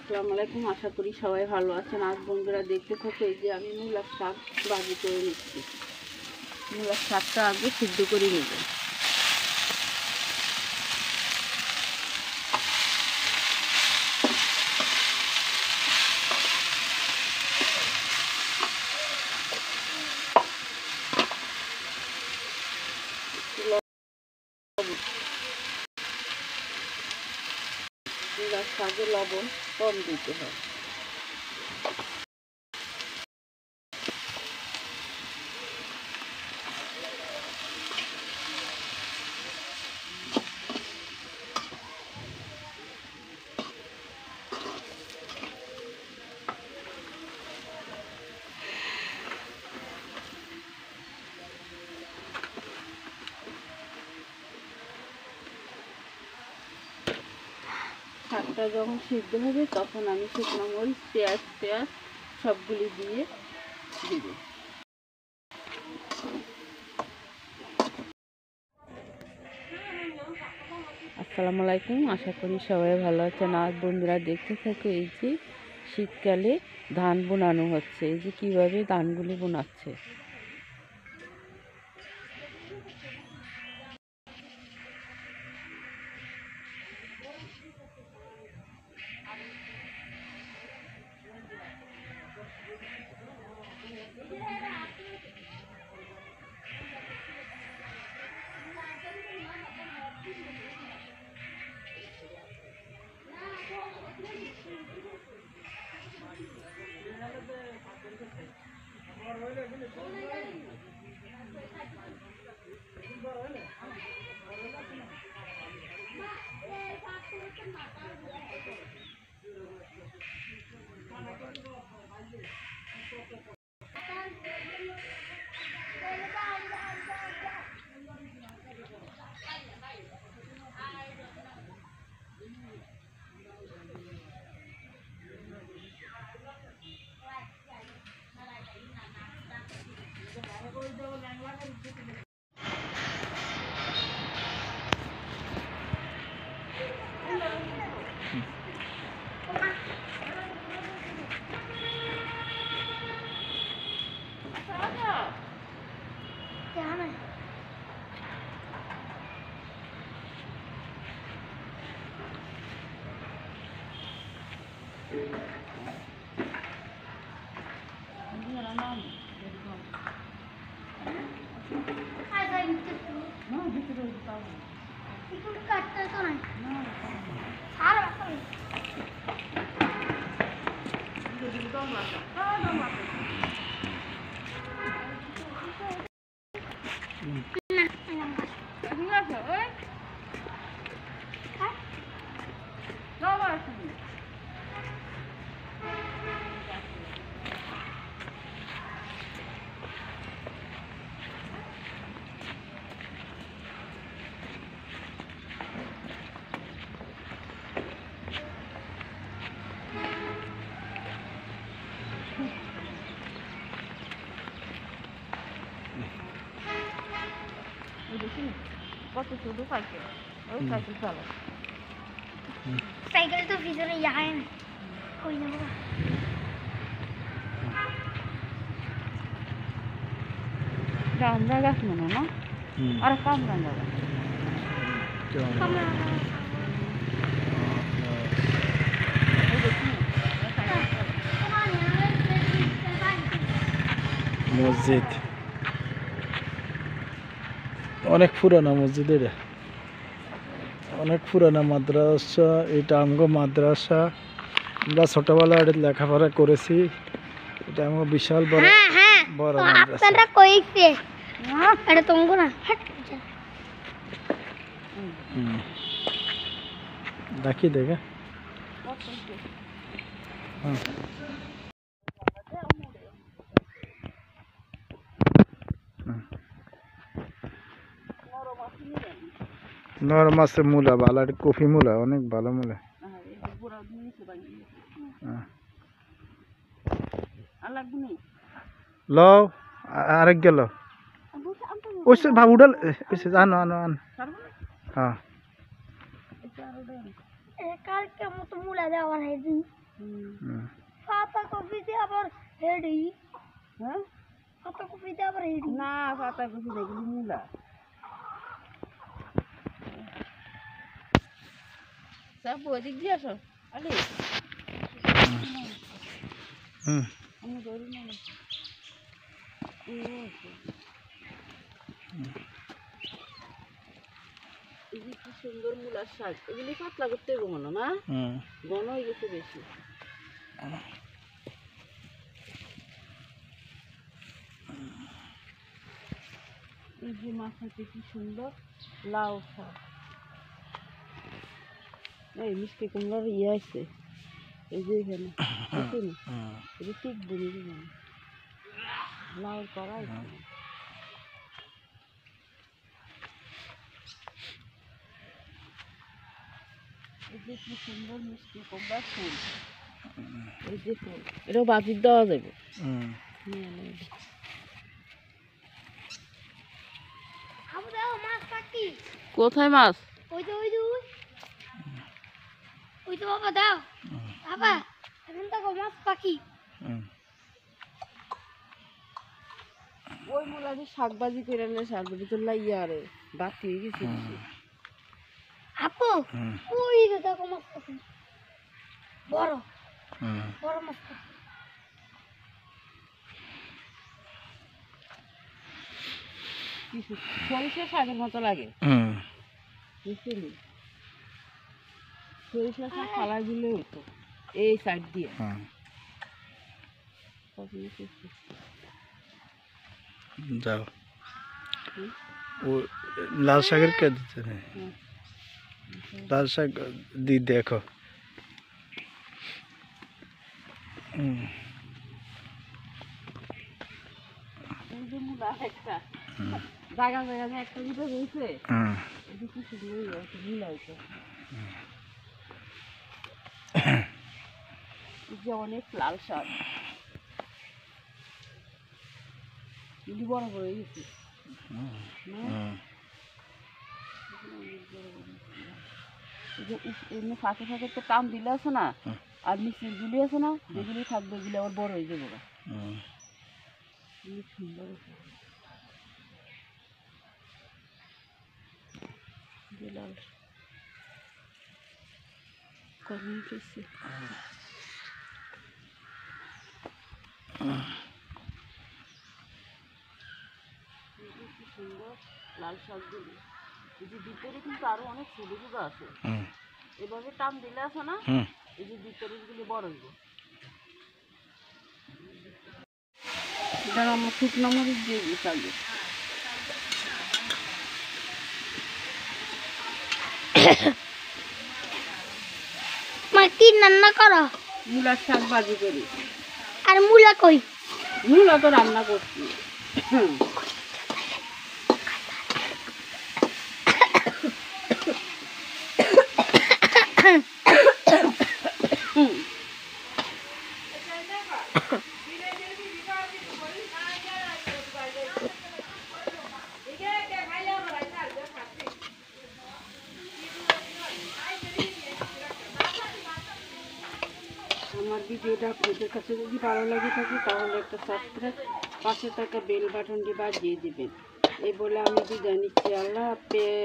আসসালামু আলাইকুম। আশা করি সবাই ভালো আছেন। আজ বন্ধুরা দেখতে থাকো, এই যে আমি মূলার শাক ভাজি করে নিচ্ছি। মূলার শাকটা আগে সিদ্ধ করে নেব। মূলার শাকে লবণ কম দিতে হয়। শাকটা যখন সিদ্ধ হবে তখন আমি শুকনো মরিচ, পেঁয়াজ সবগুলি দিয়ে দিব। আসসালামু আলাইকুম। আশা করি সবাই ভালো আছেন। আজ বন্ধুরা দেখতে থাকো, এই যে শীতকালে ধান বোনানো হচ্ছে। এই যে কীভাবে ধানগুলি বোনাচ্ছে। কত ছোট সাইকেল, ওই সাইকেল চালা। সাইকেল তো ভিতরে যায় না, কই যাবো? রান্না গাছ মনে না, আর কাম রান্না গাছ। মসজিদ অনেক পুরানা মসজিদ, এটা অনেক পুরানা মাদ্রাসা। এটা আমগো মাদ্রাসা, আমরা ছোটবেলায় এটা লেখাপড়া করেছি। এটা আমগো বিশাল বড় বড় মাদ্রাসা। আপনারা কইছে এটা তোমাকে না দেখি দেখে নরম আছে মূলা, ভালো কফি মূলা, অনেক ভালো মূলা। লও আরেক গেল ওইসে ভাব উড়াল ওইসে আনো আনো আন। হ্যাঁ কালকে মতো মুলা দেওয়া হয়। হুম। পাতাকপিতে আবার হেডি। হ্যাঁ পাতাকপিতে আবার হেডি। না পাতাকপি দেখলি মূলা সব ওদিক দিয়ে আসো আরে হুম। আমি ধরি না এই যে কি সুন্দর মূলার শাক এগুলি পাতলা করতে হবে মনে না হুম। ঘন হয়ে গেছে বেশি এই যে মাথাতে কি সুন্দর লাউ শাক এই মিষ্টি কুমড়ার ইয়ে আছে এই যে এখানে দেখুন এটা ঠিক বলি লাউ করা আছে এই যে কি সুন্দর মিষ্টি কুমড়ার ফুল এই যে ফুল এটাও বাজির দেওয়া যাবে হুম। আবু দাও মাছ কাটি। কোথায় মাছ ওই তো ওই তো ওই তো বাবা দাও। বাবা এখন তো মাছ পাখি। হুম। ওই মূলাদি শাক ভাজি করে আনলে শাক ভাজি তো লাইয়া আরে বাতি হয়ে গেছে বেশি। আপু হুম। ওই তো দেখো মাছ পাখি বড় হুম। বড় মাছ পাখি। কিছু সরিষা শাকের মতো লাগে হুম। বুঝলি সরিষা শাক ফালা দিলে হতো এই সাইড দিয়ে হুম। যাও ও লাল শাকের কে দিতে নেই লাল শাক দি দেখো হুম। এই যে মূলা একটা হুম। জায়গা জায়গা একটা দুটো রয়েছে হুম। এই যে কি সুন্দর হয়েছে মূলা হয়েছে এই যে অনেক লাল শাক এগুলি বড় বড় হয়ে গেছে হুম। এই যে এমনি ফাঁকে ফাঁকে তো টান দিলে আছে না আর নিচের গুলি আছে না যেগুলি থাকবে ওগুলি আবার বড় হয়ে যাবে হুম। অনেক সুন্দর হয়েছে। যে লাল কর্মী উঠেছে কি সুন্দর লাল শাকগুলি এই যে ভিতরে কিন্তু আরো অনেক ছোট ছোট আছে হুম। এভাবে টান দিলে আছে না হুম। এই যে ভিতরে গুলি বড় হইব এটা আমার শুকনো মরিচ দিয়ে দিতে হবে মা কি রান্না করো? মূলার শাক ভাজি করি আর মূলা কই? মূলা তো রান্না করছি আমার ভিডিওটা আপনাদের কাছে যদি ভালো লাগে থাকে তাহলে একটা সাবস্ক্রাইব পাশে থাকা বেল বাটনটি বাজিয়ে দিবেন এই বলে আমি বিদায় নিচ্ছি আল্লাহ হাফেজ।